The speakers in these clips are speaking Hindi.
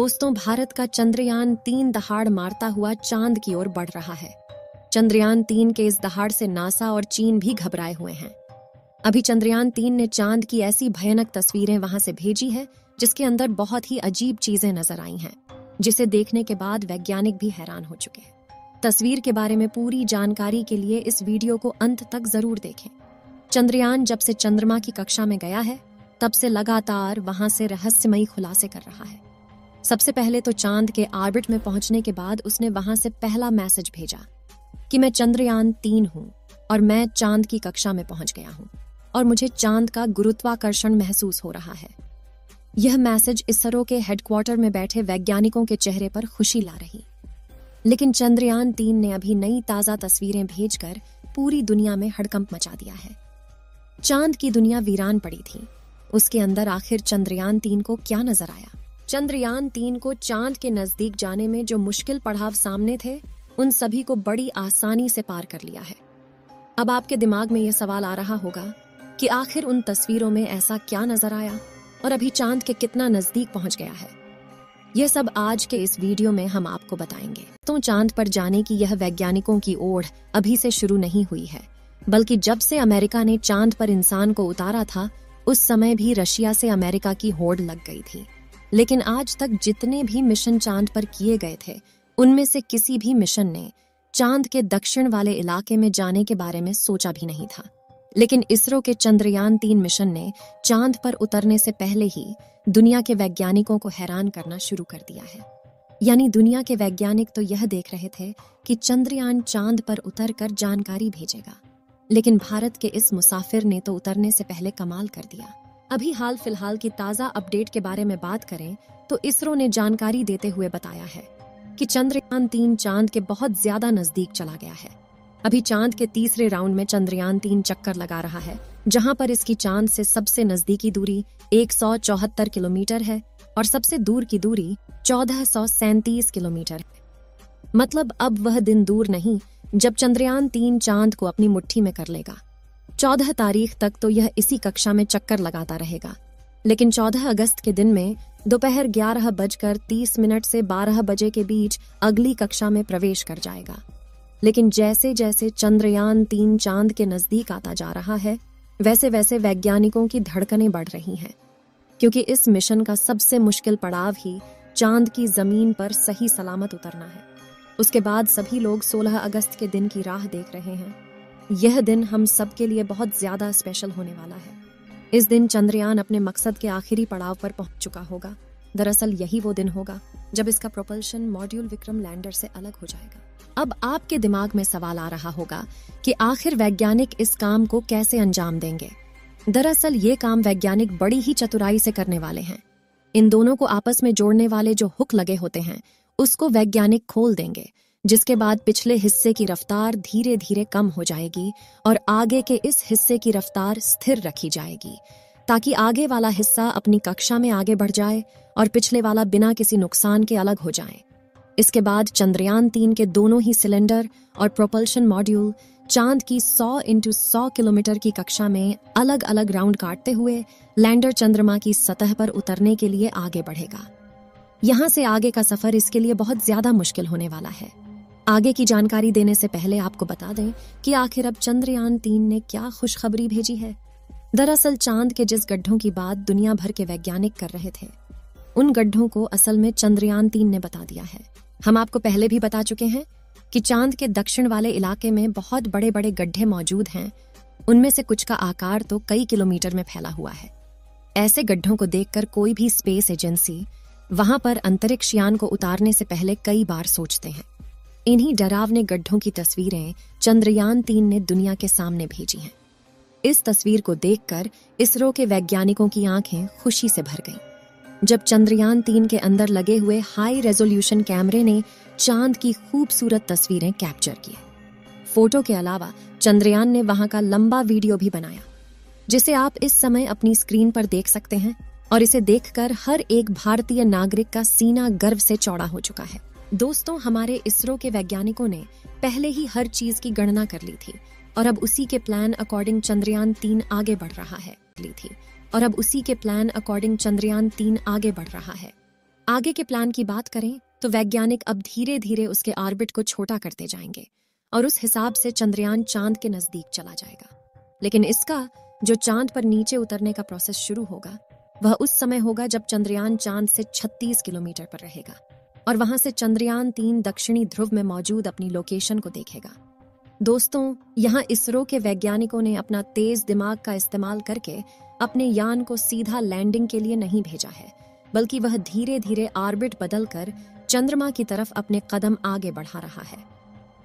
दोस्तों, भारत का चंद्रयान-3 दहाड़ मारता हुआ चांद की ओर बढ़ रहा है। चंद्रयान-3 के इस दहाड़ से नासा और चीन भी घबराए हुए हैं। अभी चंद्रयान-3 ने चांद की ऐसी भयानक तस्वीरें वहां से भेजी है जिसके अंदर बहुत ही अजीब चीजें नजर आई हैं, जिसे देखने के बाद वैज्ञानिक भी हैरान हो चुके हैं। तस्वीर के बारे में पूरी जानकारी के लिए इस वीडियो को अंत तक जरूर देखें। चंद्रयान जब से चंद्रमा की कक्षा में गया है, तब से लगातार वहां से रहस्यमयी खुलासे कर रहा है। सबसे पहले तो चांद के ऑर्बिट में पहुंचने के बाद उसने वहां से पहला मैसेज भेजा कि मैं चंद्रयान-3 हूं और मैं चांद की कक्षा में पहुंच गया हूं और मुझे चांद का गुरुत्वाकर्षण महसूस हो रहा है। यह मैसेज इसरो के हेडक्वार्टर में बैठे वैज्ञानिकों के चेहरे पर खुशी ला रही। लेकिन चंद्रयान-3 ने अभी नई ताजा तस्वीरें भेजकर पूरी दुनिया में हड़कंप मचा दिया है। चांद की दुनिया वीरान पड़ी थी। उसके अंदर आखिर चंद्रयान-3 को क्या नजर आया? चंद्रयान-3 को चांद के नजदीक जाने में जो मुश्किल पड़ाव सामने थे, उन सभी को बड़ी आसानी से पार कर लिया है। अब आपके दिमाग में यह सवाल आ रहा होगा कि आखिर उन तस्वीरों में ऐसा क्या नजर आया और अभी चांद के कितना नजदीक पहुंच गया है। यह सब आज के इस वीडियो में हम आपको बताएंगे। तो चांद पर जाने की यह वैज्ञानिकों की ओढ़ अभी से शुरू नहीं हुई है, बल्कि जब से अमेरिका ने चांद पर इंसान को उतारा था, उस समय भी रशिया से अमेरिका की होड़ लग गई थी। लेकिन आज तक जितने भी मिशन चांद पर किए गए थे, उनमें से किसी भी मिशन ने चांद के दक्षिण वाले इलाके में जाने के बारे में सोचा भी नहीं था। लेकिन इसरो के चंद्रयान-3 मिशन ने चांद पर उतरने से पहले ही दुनिया के वैज्ञानिकों को हैरान करना शुरू कर दिया है। यानी दुनिया के वैज्ञानिक तो यह देख रहे थे कि चंद्रयान चांद पर उतरकर जानकारी भेजेगा, लेकिन भारत के इस मुसाफिर ने तो उतरने से पहले कमाल कर दिया। अभी हाल फिलहाल की ताजा अपडेट के बारे में बात करें तो इसरो ने जानकारी देते हुए बताया है कि चंद्रयान-3 चांद के बहुत ज्यादा नजदीक चला गया है। अभी चांद के तीसरे राउंड में चंद्रयान-3 चक्कर लगा रहा है, जहां पर इसकी चांद से सबसे नजदीकी दूरी 174 किलोमीटर है और सबसे दूर की दूरी 1437 किलोमीटर है। मतलब अब वह दिन दूर नहीं जब चंद्रयान-3 चांद को अपनी मुट्ठी में कर लेगा। 14 तारीख तक तो यह इसी कक्षा में चक्कर लगाता रहेगा, लेकिन 14 अगस्त के दिन में दोपहर 11:30 से 12 बजे के बीच अगली कक्षा में प्रवेश कर जाएगा। लेकिन जैसे जैसे चंद्रयान-3 चांद के नजदीक आता जा रहा है, वैसे वैसे वैज्ञानिकों की धड़कनें बढ़ रही हैं, क्योंकि इस मिशन का सबसे मुश्किल पड़ाव ही चांद की जमीन पर सही सलामत उतरना है। उसके बाद सभी लोग 16 अगस्त के दिन की राह देख रहे हैं। यह दिन हम सब के लिए बहुत ज्यादा स्पेशल होने वाला है। इस दिन चंद्रयान अपने मकसद के आखिरी पड़ाव पर पहुंच चुका होगा। दरअसल यही वो दिन होगा जब इसका प्रोपल्शन मॉड्यूल विक्रम लैंडर से अलग हो जाएगा। अब आपके दिमाग में सवाल आ रहा होगा कि आखिर वैज्ञानिक इस काम को कैसे अंजाम देंगे। दरअसल ये काम वैज्ञानिक बड़ी ही चतुराई से करने वाले हैं। इन दोनों को आपस में जोड़ने वाले जो हुक लगे होते हैं, उसको वैज्ञानिक खोल देंगे, जिसके बाद पिछले हिस्से की रफ्तार धीरे धीरे कम हो जाएगी और आगे के इस हिस्से की रफ्तार स्थिर रखी जाएगी, ताकि आगे वाला हिस्सा अपनी कक्षा में आगे बढ़ जाए और पिछले वाला बिना किसी नुकसान के अलग हो जाए। इसके बाद चंद्रयान-3 के दोनों ही सिलेंडर और प्रोपल्शन मॉड्यूल चांद की 100 × 100 किलोमीटर की कक्षा में अलग अलग राउंड काटते हुए लैंडर चंद्रमा की सतह पर उतरने के लिए आगे बढ़ेगा। यहाँ से आगे का सफर इसके लिए बहुत ज्यादा मुश्किल होने वाला है। आगे की जानकारी देने से पहले आपको बता दें कि आखिर अब चंद्रयान-3 ने क्या खुशखबरी भेजी है। दरअसल चांद के जिस गड्ढों की बात दुनिया भर के वैज्ञानिक कर रहे थे, उन गड्ढों को असल में चंद्रयान-3 ने बता दिया है। हम आपको पहले भी बता चुके हैं कि चांद के दक्षिण वाले इलाके में बहुत बड़े बड़े गड्ढे मौजूद हैं। उनमें से कुछ का आकार तो कई किलोमीटर में फैला हुआ है। ऐसे गड्ढों को देखकर कोई भी स्पेस एजेंसी वहां पर अंतरिक्ष यान को उतारने से पहले कई बार सोचते हैं। इन्हीं डरावने गड्ढों की तस्वीरें चंद्रयान-3 ने दुनिया के सामने भेजी हैं। इस तस्वीर को देखकर इसरो के वैज्ञानिकों की आंखें खुशी से भर गईं, जब चंद्रयान-3 के अंदर लगे हुए हाई रेजोल्यूशन कैमरे ने चांद की खूबसूरत तस्वीरें कैप्चर की। फोटो के अलावा चंद्रयान ने वहां का लंबा वीडियो भी बनाया, जिसे आप इस समय अपनी स्क्रीन पर देख सकते हैं, और इसे देखकर हर एक भारतीय नागरिक का सीना गर्व से चौड़ा हो चुका है। दोस्तों, हमारे इसरो के वैज्ञानिकों ने पहले ही हर चीज की गणना कर ली थी और अब उसी के प्लान अकॉर्डिंग चंद्रयान-3 आगे बढ़ रहा है। आगे के प्लान की बात करें तो वैज्ञानिक अब धीरे धीरे उसके ऑर्बिट को छोटा करते जाएंगे और उस हिसाब से चंद्रयान चांद के नजदीक चला जाएगा। लेकिन इसका जो चांद पर नीचे उतरने का प्रोसेस शुरू होगा वह उस समय होगा जब चंद्रयान चांद से 36 किलोमीटर पर रहेगा और वहां से चंद्रयान 3 दक्षिणी ध्रुव में मौजूद अपनी लोकेशन को देखेगा। दोस्तों, यहाँ इसरो के वैज्ञानिकों ने अपना तेज दिमाग का इस्तेमाल करके अपने यान को सीधा लैंडिंग के लिए नहीं भेजा है, बल्कि वह धीरे धीरे ऑर्बिट बदलकर चंद्रमा की तरफ अपने कदम आगे बढ़ा रहा है।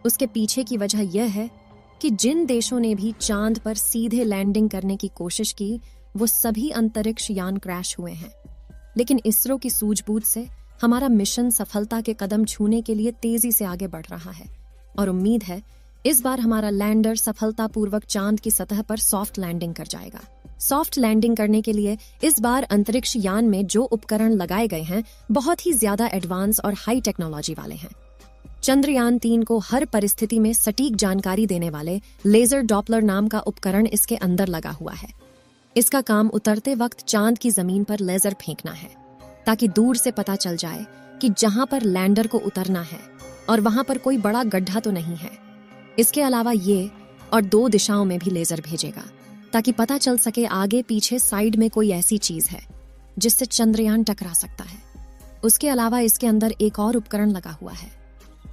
उसके पीछे की वजह यह है कि जिन देशों ने भी चांद पर सीधे लैंडिंग करने की कोशिश की वो सभी अंतरिक्ष यान क्रैश हुए हैं। लेकिन इसरो की सूझबूझ से हमारा मिशन सफलता के कदम छूने के लिए तेजी से आगे बढ़ रहा है और उम्मीद है इस बार हमारा लैंडर सफलतापूर्वक चांद की सतह पर सॉफ्ट लैंडिंग कर जाएगा। सॉफ्ट लैंडिंग करने के लिए इस बार अंतरिक्ष यान में जो उपकरण लगाए गए हैं बहुत ही ज्यादा एडवांस और हाई टेक्नोलॉजी वाले हैं। चंद्रयान 3 को हर परिस्थिति में सटीक जानकारी देने वाले लेजर डॉपलर नाम का उपकरण इसके अंदर लगा हुआ है। इसका काम उतरते वक्त चांद की जमीन पर लेजर फेंकना है ताकि दूर से पता चल जाए कि जहां पर लैंडर को उतरना है और वहां पर कोई बड़ा गड्ढा तो नहीं है। इसके अलावा ये और 2 दिशाओं में भी लेजर भेजेगा ताकि पता चल सके आगे पीछे साइड में कोई ऐसी चीज है जिससे चंद्रयान टकरा सकता है। उसके अलावा इसके अंदर एक और उपकरण लगा हुआ है,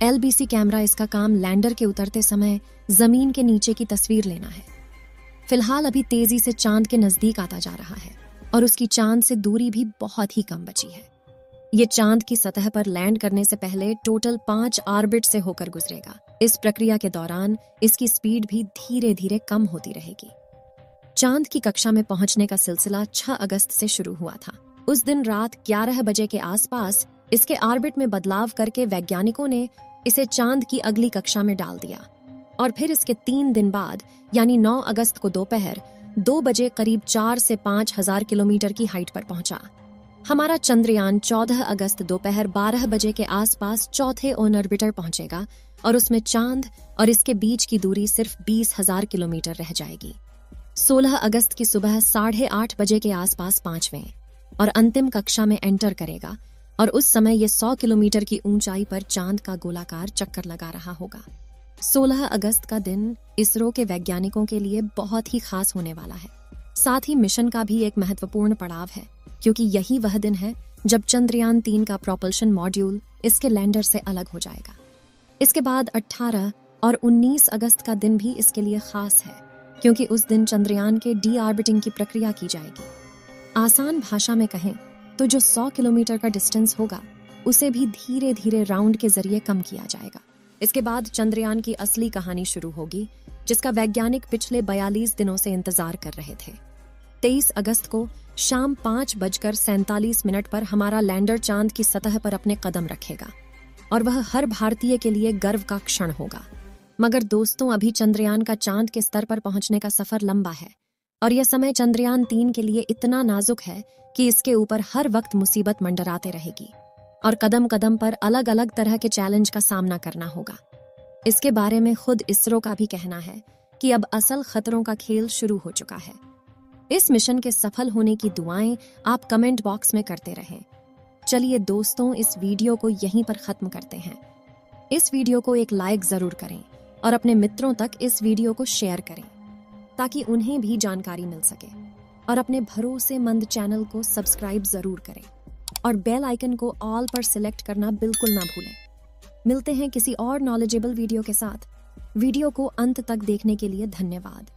LBC कैमरा। इसका काम लैंडर के उतरते समय जमीन के नीचे की तस्वीर लेना है। फिलहाल अभी तेजी से चांद के नजदीक आता जा रहा है और उसकी चांद से दूरी भी बहुत ही कम बची है। ये चांद की सतह पर लैंड करने से पहले टोटल 5 ऑर्बिट से होकर गुजरेगा। इस प्रक्रिया के दौरान इसकी स्पीड भी धीरे धीरे कम होती रहेगी। चांद की कक्षा में पहुंचने का सिलसिला 6 अगस्त से शुरू हुआ था। उस दिन रात 11 बजे के आसपास इसके ऑर्बिट में बदलाव करके वैज्ञानिकों ने इसे चांद की अगली कक्षा में डाल दिया और फिर इसके 3 दिन बाद यानी 9 अगस्त को दोपहर 2 बजे करीब 4 से 5 हजार किलोमीटर की हाइट पर पहुंचा। हमारा चंद्रयान 14 अगस्त दोपहर 12 बजे के आसपास चौथे ऑन ऑर्बिटर पहुंचेगा और उसमें चांद और इसके बीच की दूरी सिर्फ 20,000 किलोमीटर रह जाएगी। 16 अगस्त की सुबह 8:30 बजे के आसपास 5वें और अंतिम कक्षा में एंटर करेगा और उस समय ये 100 किलोमीटर की ऊंचाई पर चांद का गोलाकार चक्कर लगा रहा होगा। 16 अगस्त का दिन इसरो के वैज्ञानिकों के लिए बहुत ही खास होने वाला है। साथ ही मिशन का भी एक महत्वपूर्ण पड़ाव है क्योंकि यही वह दिन है जब चंद्रयान 3 का प्रोपल्शन मॉड्यूल इसके लैंडर से अलग हो जाएगा। इसके बाद 18 और 19 अगस्त का दिन भी इसके लिए खास है क्योंकि उस दिन चंद्रयान के डी ऑर्बिटिंग की प्रक्रिया की जाएगी। आसान भाषा में कहें तो जो 100 किलोमीटर का डिस्टेंस होगा उसे भी धीरे धीरे राउंड के जरिए कम किया जाएगा। इसके बाद चंद्रयान की असली कहानी शुरू होगी जिसका वैज्ञानिक पिछले 42 दिनों से इंतजार कर रहे थे। 23 अगस्त को शाम 5:47 पर हमारा लैंडर चांद की सतह पर अपने कदम रखेगा और वह हर भारतीय के लिए गर्व का क्षण होगा। मगर दोस्तों, अभी चंद्रयान का चांद के स्तर पर पहुंचने का सफर लंबा है और यह समय चंद्रयान 3 के लिए इतना नाजुक है कि इसके ऊपर हर वक्त मुसीबत मंडराते रहेगी और कदम कदम पर अलग अलग तरह के चैलेंज का सामना करना होगा। इसके बारे में खुद इसरो का भी कहना है कि अब असल खतरों का खेल शुरू हो चुका है। इस मिशन के सफल होने की दुआएं आप कमेंट बॉक्स में करते रहें। चलिए दोस्तों, इस वीडियो को यहीं पर खत्म करते हैं। इस वीडियो को एक लाइक जरूर करें और अपने मित्रों तक इस वीडियो को शेयर करें ताकि उन्हें भी जानकारी मिल सके और अपने भरोसेमंद चैनल को सब्सक्राइब जरूर करें और बेल आइकन को ऑल पर सिलेक्ट करना बिल्कुल ना भूलें। मिलते हैं किसी और नॉलेजेबल वीडियो के साथ। वीडियो को अंत तक देखने के लिए धन्यवाद।